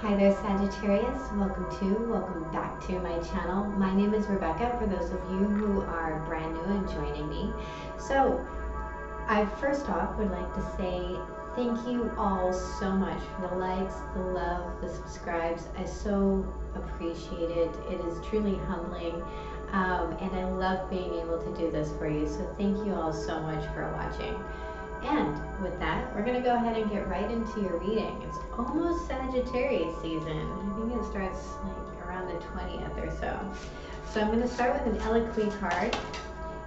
Hi there, Sagittarius. Welcome back to my channel. My name is Rebecca, for those of you who are brand new and joining me. So, I first off would like to say thank you all so much for the likes, the love, the subscribes. I so appreciate it. It is truly humbling, and I love being able to do this for you. So thank you all so much for watching. And with that, we're going to go ahead and get right into your reading. It's almost Sagittarius season. I think it starts like around the 20th or so. So I'm going to start with an Eloquy card.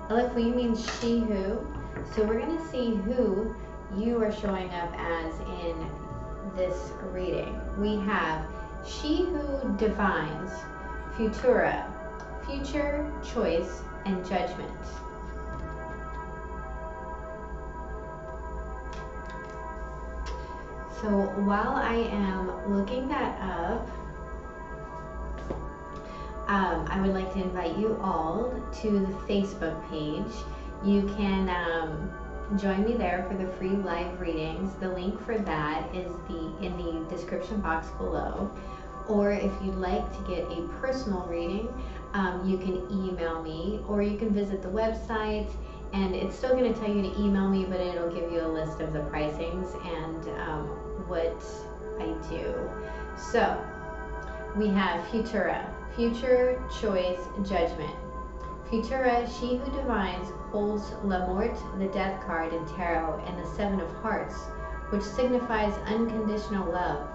Eloquy means she who. So we're going to see who you are showing up as in this reading. We have she who divines, futura, future, choice, and judgment. So while I am looking that up, I would like to invite you all to the Facebook page. You can join me there for the free live readings. The link for that is in the description box below. Or if you'd like to get a personal reading, you can email me, or you can visit the website. And it's still going to tell you to email me, but it'll give you a list of the pricings and what I do. So we have Futura, future, choice, judgment. Futura, she who divines, holds La Morte, the death card in tarot, and the Seven of Hearts, which signifies unconditional love.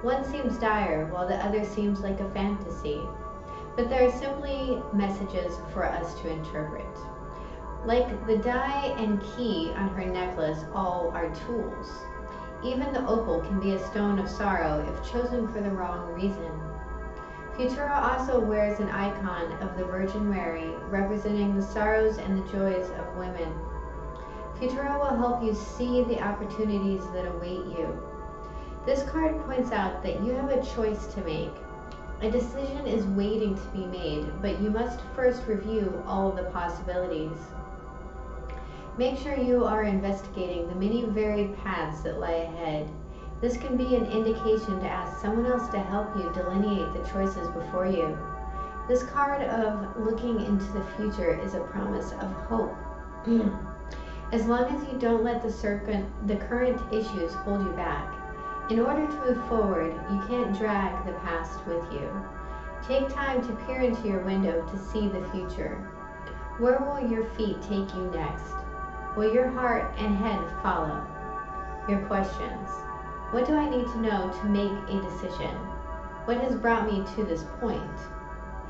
One seems dire, while the other seems like a fantasy, but they are simply messages for us to interpret. Like the die and key on her necklace, all are tools. Even the opal can be a stone of sorrow if chosen for the wrong reason. Futura also wears an icon of the Virgin Mary, representing the sorrows and the joys of women. Futura will help you see the opportunities that await you. This card points out that you have a choice to make. A decision is waiting to be made, but you must first review all the possibilities. Make sure you are investigating the many varied paths that lie ahead. This can be an indication to ask someone else to help you delineate the choices before you. This card of looking into the future is a promise of hope. As long as you don't let the current issues hold you back. In order to move forward, you can't drag the past with you. Take time to peer into your window to see the future. Where will your feet take you next? Will your heart and head follow? Your questions. What do I need to know to make a decision? What has brought me to this point?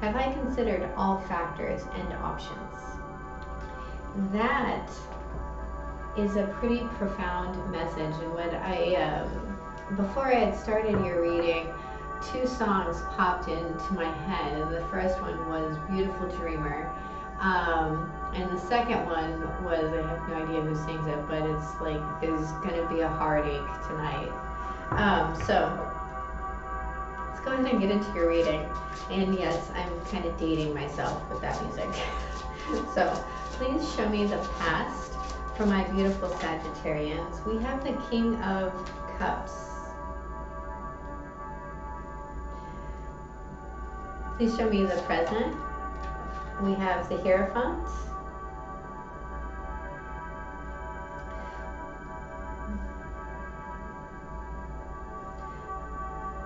Have I considered all factors and options? That is a pretty profound message, and what before I had started your reading, two songs popped into my head, and the first one was Beautiful Dreamer. And the second one was, I have no idea who sings it, but it's like, there's gonna be a heartache tonight. So let's go ahead and get into your reading. And yes, I'm kind of dating myself with that music. So please show me the past for my beautiful Sagittarians. We have the King of Cups. Please show me the present. We have the Hierophant.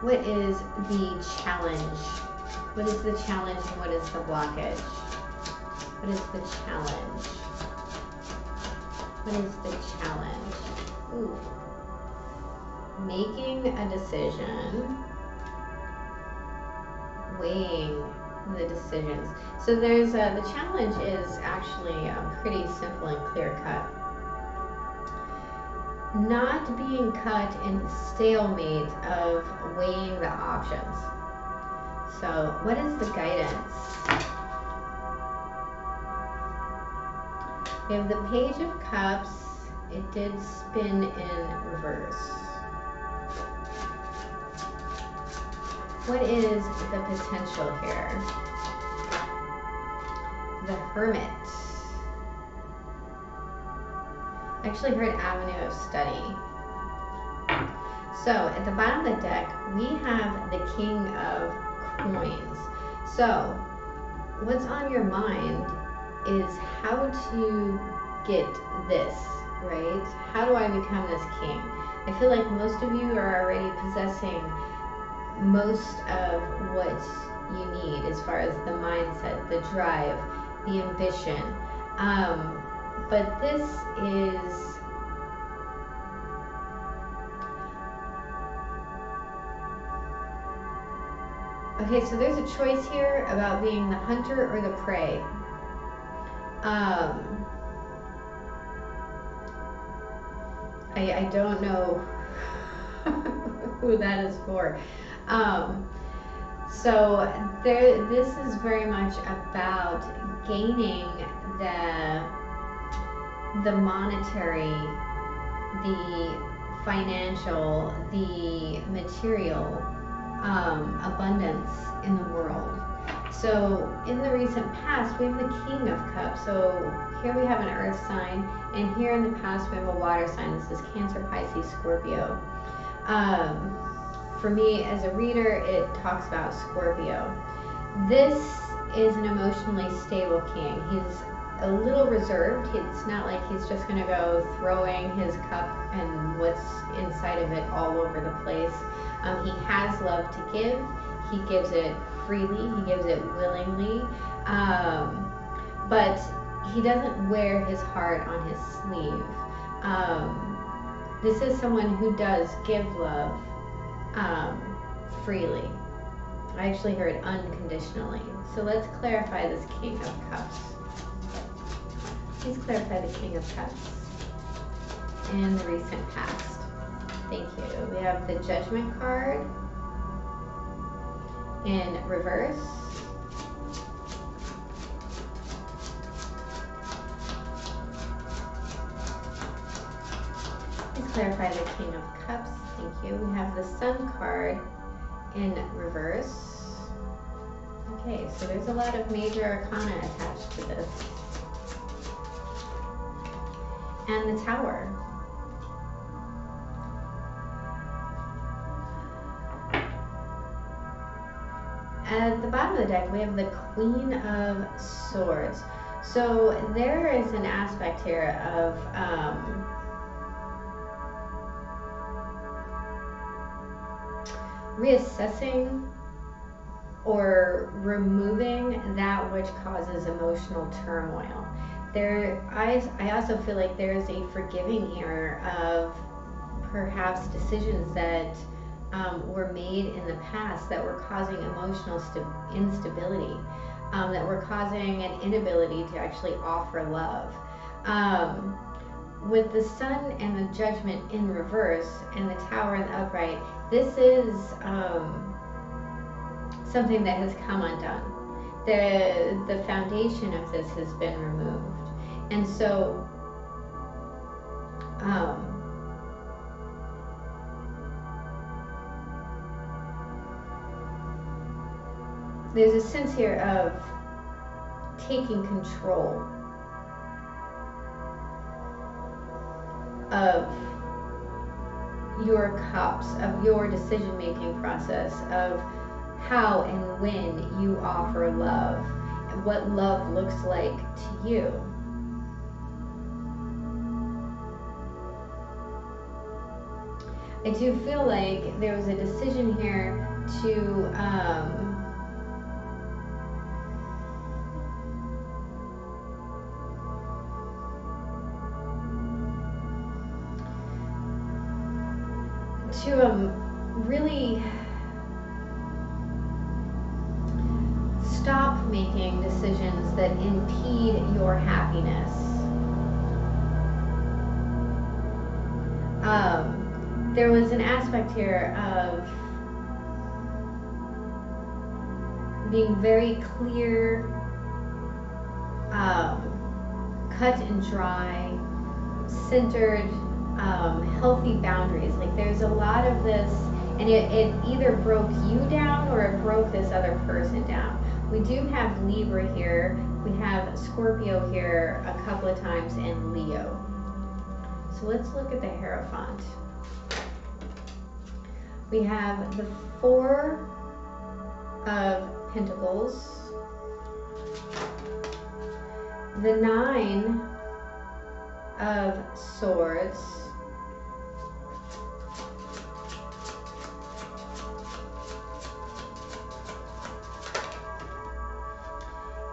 What is the challenge? What is the challenge and what is the blockage? What is the challenge? What is the challenge? Ooh. Making a decision. Weighing the decisions. So there's the challenge is actually pretty simple and clear cut. Not being cut in stalemate of weighing the options. So what is the guidance? We have the Page of Cups. It did spin in reverse. What is the potential here? The Hermit. I actually heard avenue of study. So at the bottom of the deck, we have the King of Coins. So what's on your mind is how to get this, right? How do I become this king? I feel like most of you are already possessing most of what you need as far as the mindset, the drive, the ambition. But this is okay, so there's a choice here about being the hunter or the prey. I don't know who that is for. So this is very much about gaining the monetary, the financial, the material abundance in the world. So in the recent past, we have the King of Cups. So here we have an earth sign, and here in the past we have a water sign. This is Cancer, Pisces, Scorpio. For me as a reader, it talks about Scorpio. This is an emotionally stable king. He's a little reserved. It's not like he's just going to go throwing his cup and what's inside of it all over the place. He has love to give. He gives it freely. He gives it willingly. But he doesn't wear his heart on his sleeve. This is someone who does give love freely. I actually heard unconditionally. So let's clarify this King of Cups. Please clarify the King of Cups in the recent past. Thank you. We have the Judgment card in reverse. Please clarify the King of Cups. Thank you. We have the Sun card in reverse. Okay, so there's a lot of major arcana attached to this. And the Tower. At the bottom of the deck, we have the Queen of Swords. So there is an aspect here of reassessing or removing that which causes emotional turmoil. I also feel like there is a forgiving here of perhaps decisions that were made in the past that were causing emotional instability, that were causing an inability to actually offer love. With the Sun and the Judgment in reverse and the Tower in the upright, this is something that has come undone. The foundation of this has been removed. And so there's a sense here of taking control of your cups, of your decision-making process, of how and when you offer love, and what love looks like to you. I do feel like there was a decision here to really stop making decisions that impede your happiness. There was an aspect here of being very clear, cut and dry, centered, healthy boundaries. Like there's a lot of this, and it either broke you down or it broke this other person down. We do have Libra here, we have Scorpio here a couple of times, and Leo. So let's look at the Hierophant. We have the Four of Pentacles, the Nine of Swords,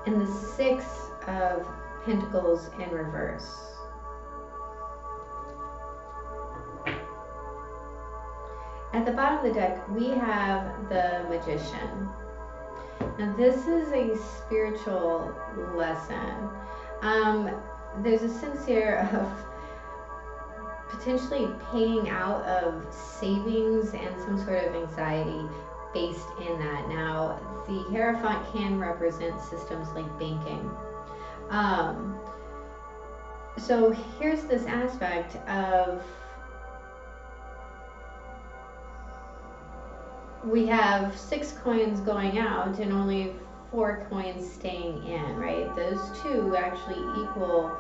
and the Six of Pentacles in reverse. At the bottom of the deck, we have the Magician. Now this is a spiritual lesson. There's a sense here of potentially paying out of savings and some sort of anxiety based in that. Now, the Hierophant can represent systems like banking. So here's this aspect of, we have 6 coins going out and only 4 coins staying in, right? Those two actually equal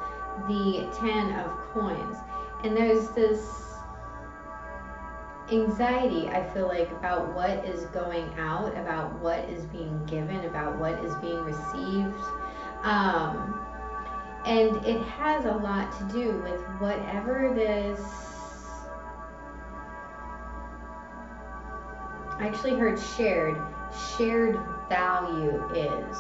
the 10 of coins. And there's this anxiety, I feel like, about what is going out, about what is being given, about what is being received. And it has a lot to do with whatever this, I actually heard shared value is,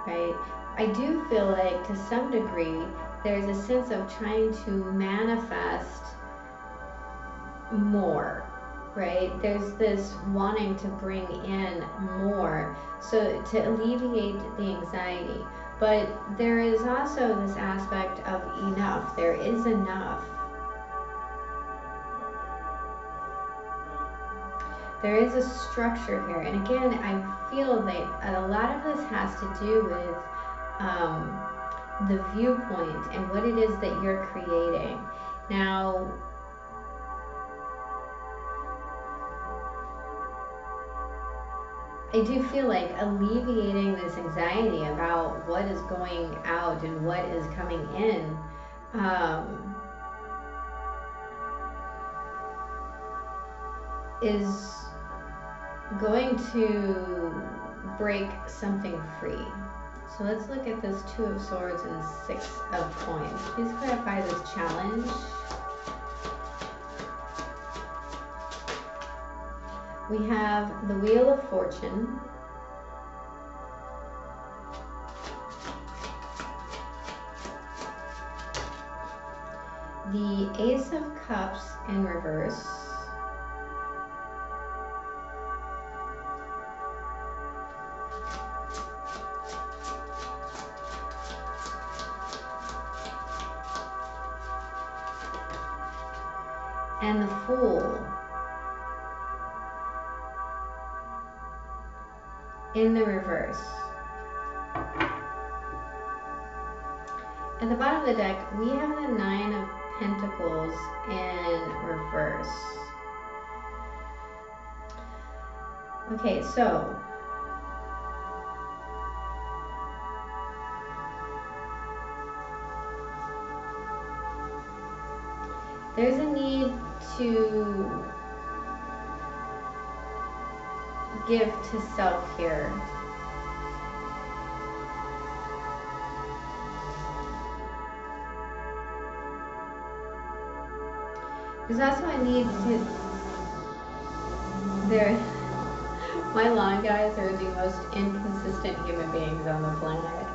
right? I do feel like to some degree there's a sense of trying to manifest more, right? There's this wanting to bring in more, so to alleviate the anxiety. But there is also this aspect of enough. There is enough. There is a structure here. And again, I feel that a lot of this has to do with the viewpoint and what it is that you're creating. Now, I do feel like alleviating this anxiety about what is going out and what is coming in is going to break something free. So let's look at this 2 of Swords and 6 of Coins. Please clarify this challenge. We have the Wheel of Fortune, the Ace of Cups in reverse, and the Fool in the reverse. At the bottom of the deck, we have the 9 of Pentacles in reverse. Okay, so there's a need to give to self here. There's also a need to, my lawn guys are the most inconsistent human beings on the planet.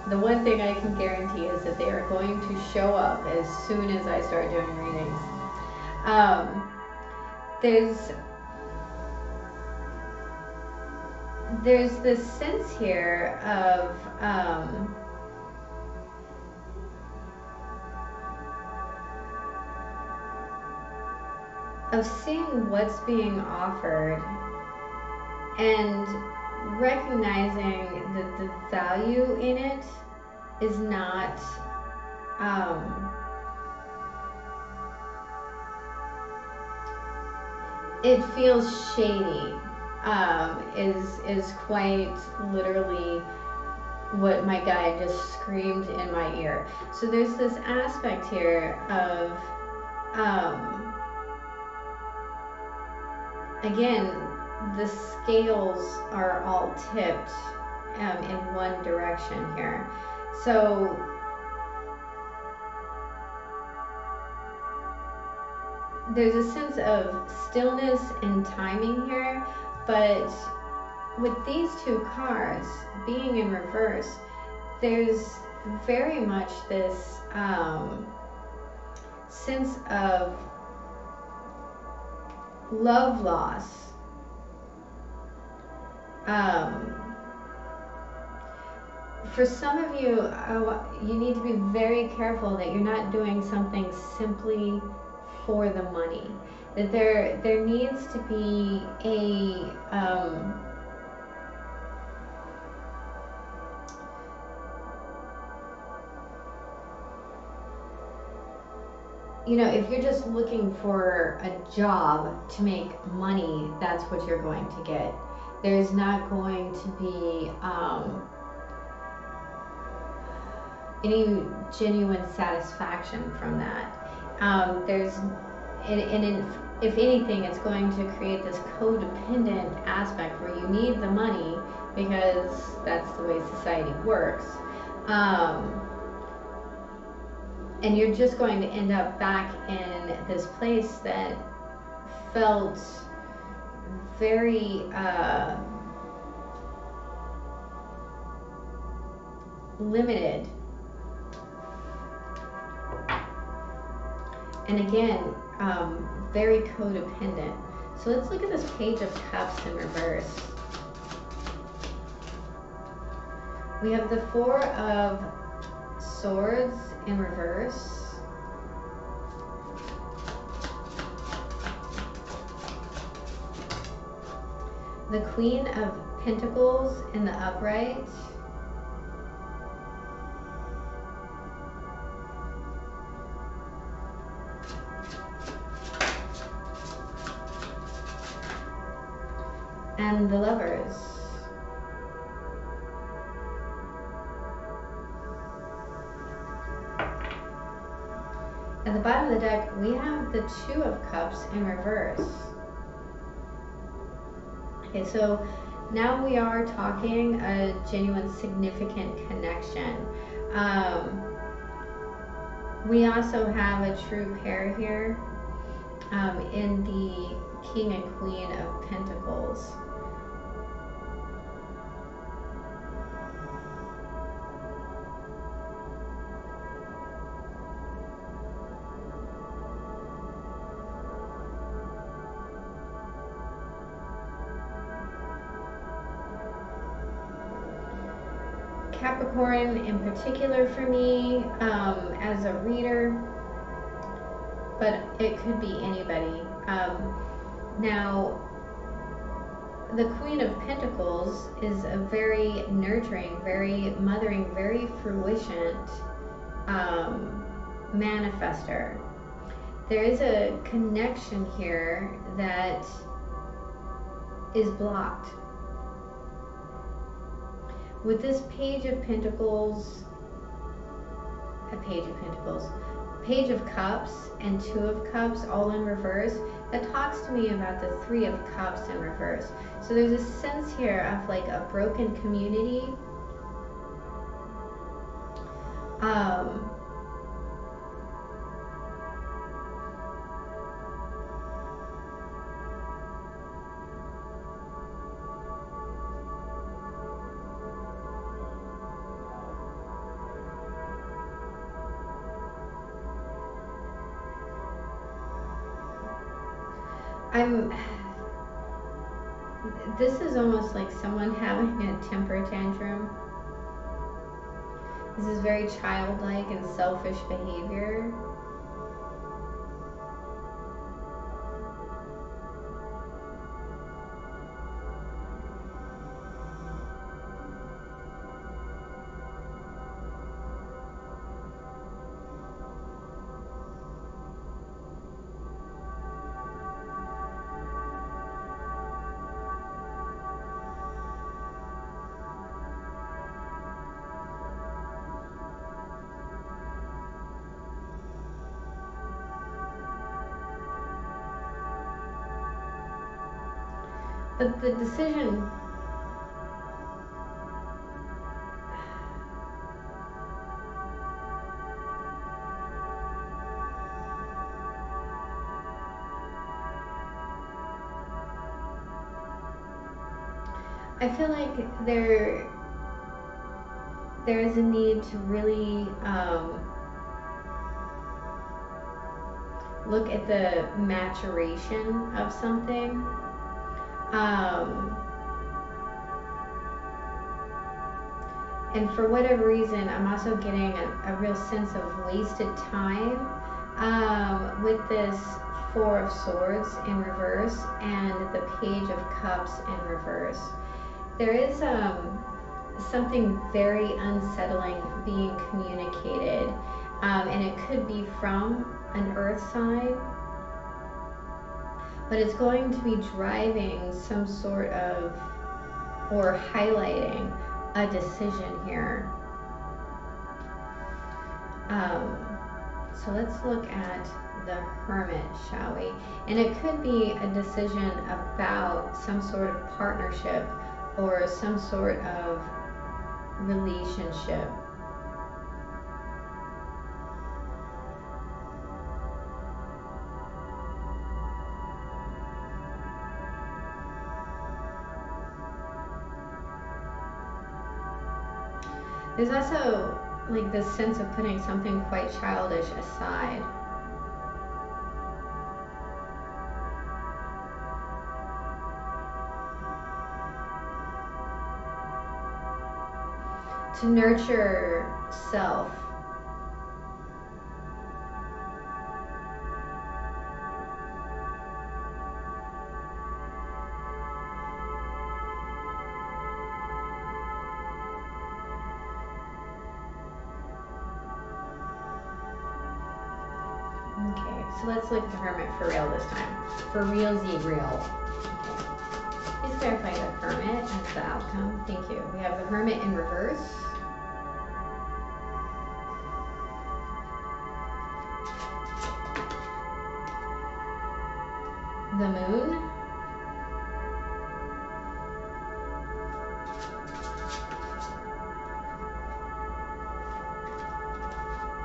The one thing I can guarantee is that they are going to show up as soon as I start doing readings. There's this sense here of seeing what's being offered and recognizing that the value in it is not it feels shady, is quite literally what my guide just screamed in my ear. So there's this aspect here of again, the scales are all tipped in one direction here. So there's a sense of stillness and timing here, but with these two cards being in reverse, there's very much this sense of love loss. For some of you, you need to be very careful that you're not doing something simply for the money. That there needs to be a you know, if you're just looking for a job to make money, that's what you're going to get. There's not going to be any genuine satisfaction from that. If anything, it's going to create this codependent aspect where you need the money because that's the way society works. And you're just going to end up back in this place that felt very limited. And again, very codependent. So let's look at this Page of Cups in reverse. We have the Four of Swords in reverse. The Queen of Pentacles in the upright. And the Lovers. At the bottom of the deck, we have the Two of Cups in reverse. Okay, so now we are talking a genuine, significant connection. We also have a true pair here in the King and Queen of Pentacles. Capricorn in particular for me as a reader, but it could be anybody. Now, the Queen of Pentacles is a very nurturing, very mothering, very fruition manifester. There is a connection here that is blocked. With this Page of Pentacles, Page of Cups and Two of Cups all in reverse, that talks to me about the Three of Cups in reverse. So there's a sense here of like a broken community. This is almost like someone having a temper tantrum. This is very childlike and selfish behavior. But the decision, I feel like there is a need to really look at the maturation of something. And for whatever reason, I'm also getting a real sense of wasted time with this Four of Swords in reverse and the Page of Cups in reverse. There is something very unsettling being communicated, and it could be from an earth sign, but it's going to be driving some sort of, or highlighting a decision here. So let's look at the Hermit, shall we? And it could be a decision about some sort of partnership or some sort of relationship. There's also like this sense of putting something quite childish aside. To nurture self. Okay, so let's look at the Hermit for real this time. For realsy real. Please clarify the Hermit as the outcome. Thank you. We have the Hermit in reverse. The Moon.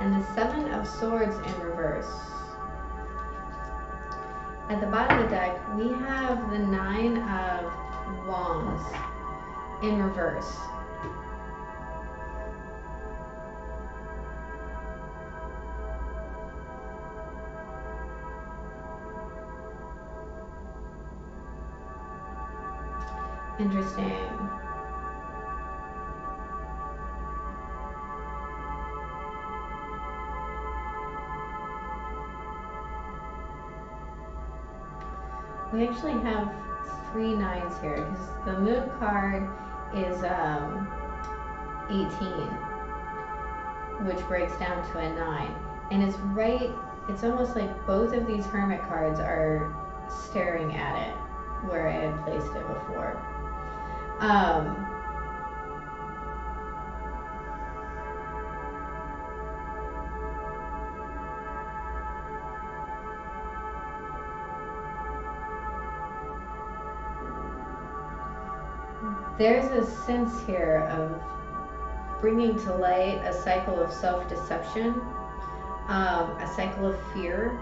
And the Seven of Swords in reverse. At the bottom of the deck, we have the Nine of Wands in reverse. Interesting. We actually have 3 nines here because the Moon card is 18, which breaks down to a 9. And it's right, it's almost like both of these Hermit cards are staring at it where I had placed it before. There's a sense here of bringing to light a cycle of self-deception, a cycle of fear.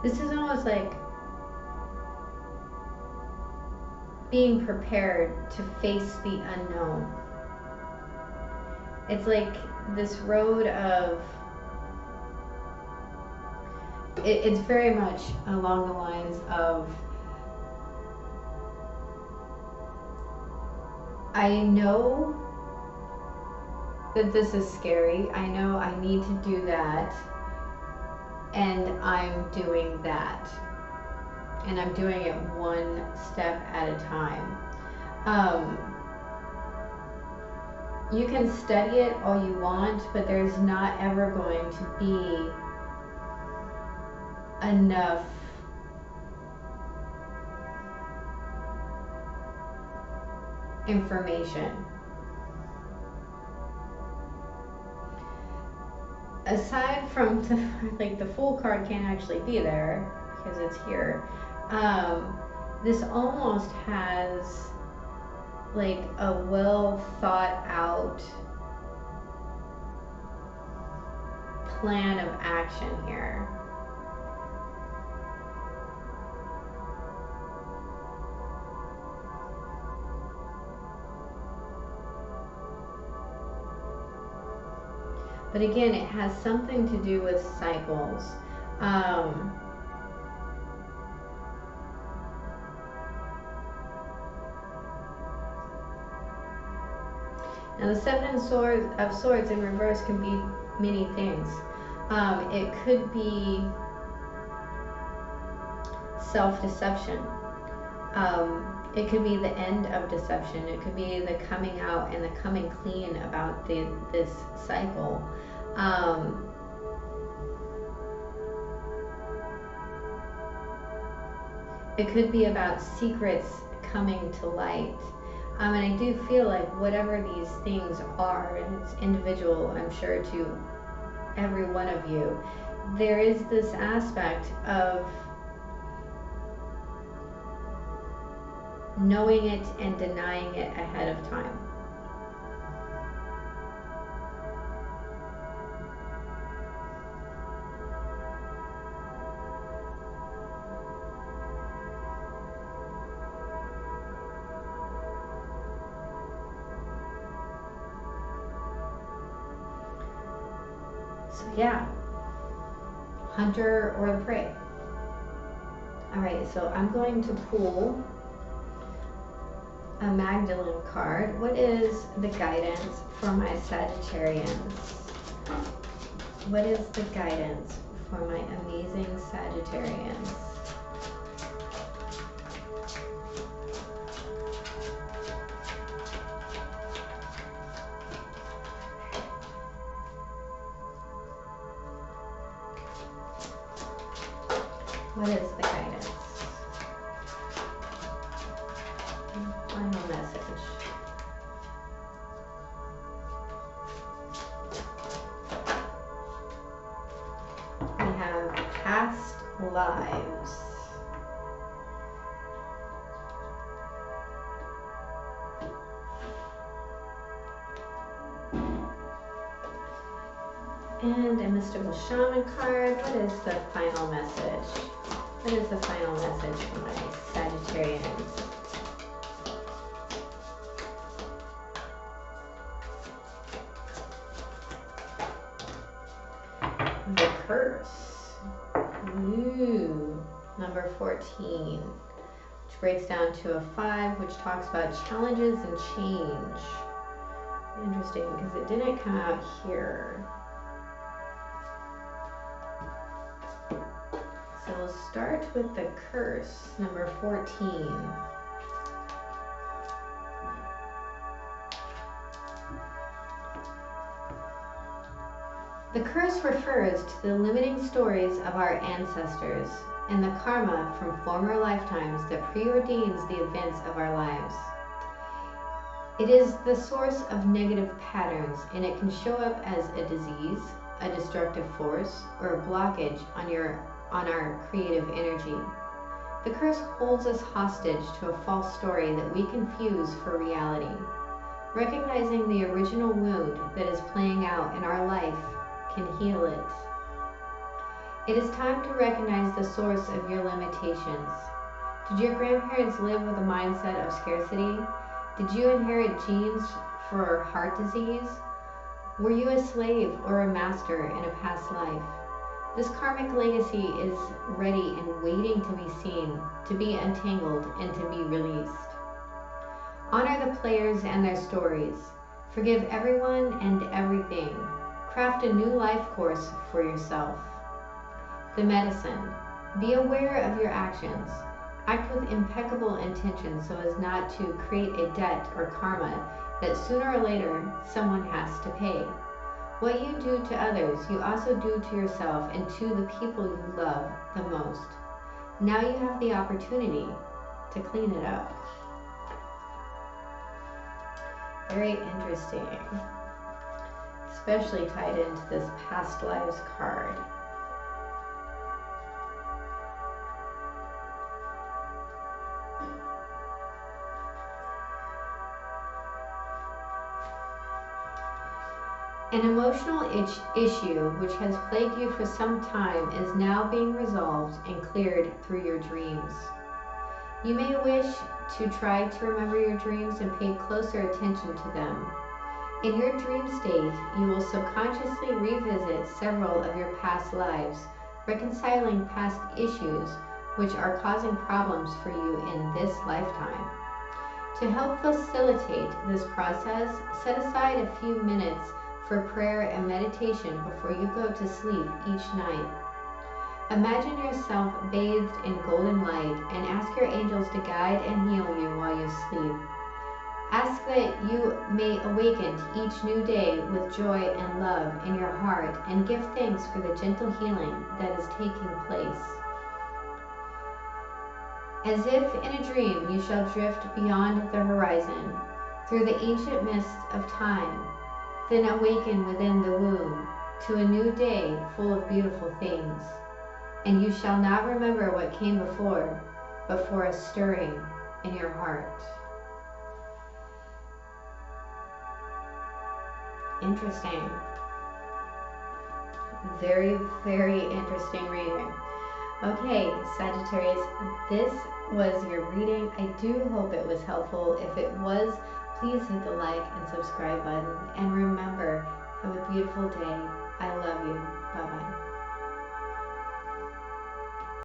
This is almost like being prepared to face the unknown. It's like this road of, it's very much along the lines of, I know that this is scary. I know I need to do that. And I'm doing that. And I'm doing it one step at a time. You can study it all you want, but there's not ever going to be enough information. Aside from the Fool card can't actually be there because it's here. This almost has like a well thought out plan of action here. But again, it has something to do with cycles. Now the Seven of Swords in reverse can be many things. It could be self-deception. It could be the end of deception. It could be the coming out and the coming clean about this cycle. It could be about secrets coming to light. And I do feel like whatever these things are, and it's individual, I'm sure, to every one of you, there is this aspect of knowing it and denying it ahead of time. So yeah, hunter or the prey. All right, so I'm going to pull a Magdalene card. What is the guidance for my Sagittarians? What is the guidance for my amazing Sagittarians? What is the guidance? Final message. We have past lives. And a mystical shaman card. What is the final message? What is the final message for my Sagittarians? The curse. Ooh, number 14, which breaks down to a 5, which talks about challenges and change. Interesting, because it didn't come out here. So we'll start with the curse, number 14. The curse refers to the limiting stories of our ancestors and the karma from former lifetimes that preordains the events of our lives. It is the source of negative patterns, and it can show up as a disease, a destructive force, or a blockage on our creative energy. The curse holds us hostage to a false story that we confuse for reality. Recognizing the original wound that is playing out in our life can heal it. It is time to recognize the source of your limitations. Did your grandparents live with a mindset of scarcity? Did you inherit genes for heart disease? Were you a slave or a master in a past life? This karmic legacy is ready and waiting to be seen, to be untangled, and to be released. Honor the players and their stories. Forgive everyone and everything. Craft a new life course for yourself. The medicine. Be aware of your actions. Act with impeccable intention so as not to create a debt or karma that sooner or later someone has to pay. What you do to others, you also do to yourself and to the people you love the most. Now you have the opportunity to clean it up. Very interesting. Especially tied into this past lives card. An emotional issue which has plagued you for some time is now being resolved and cleared through your dreams. You may wish to try to remember your dreams and pay closer attention to them. In your dream state, you will subconsciously revisit several of your past lives, reconciling past issues which are causing problems for you in this lifetime. To help facilitate this process, set aside a few minutes for prayer and meditation before you go to sleep each night. Imagine yourself bathed in golden light and ask your angels to guide and heal you while you sleep. Ask that you may awaken to each new day with joy and love in your heart, and give thanks for the gentle healing that is taking place. As if in a dream, you shall drift beyond the horizon, through the ancient mists of time, then awaken within the womb to a new day full of beautiful things. And you shall not remember what came before, but for a stirring in your heart. Interesting. Very, very interesting reading. Okay, Sagittarius, this was your reading. I do hope it was helpful. If it was, please hit the like and subscribe button. And remember, have a beautiful day. I love you. Bye-bye.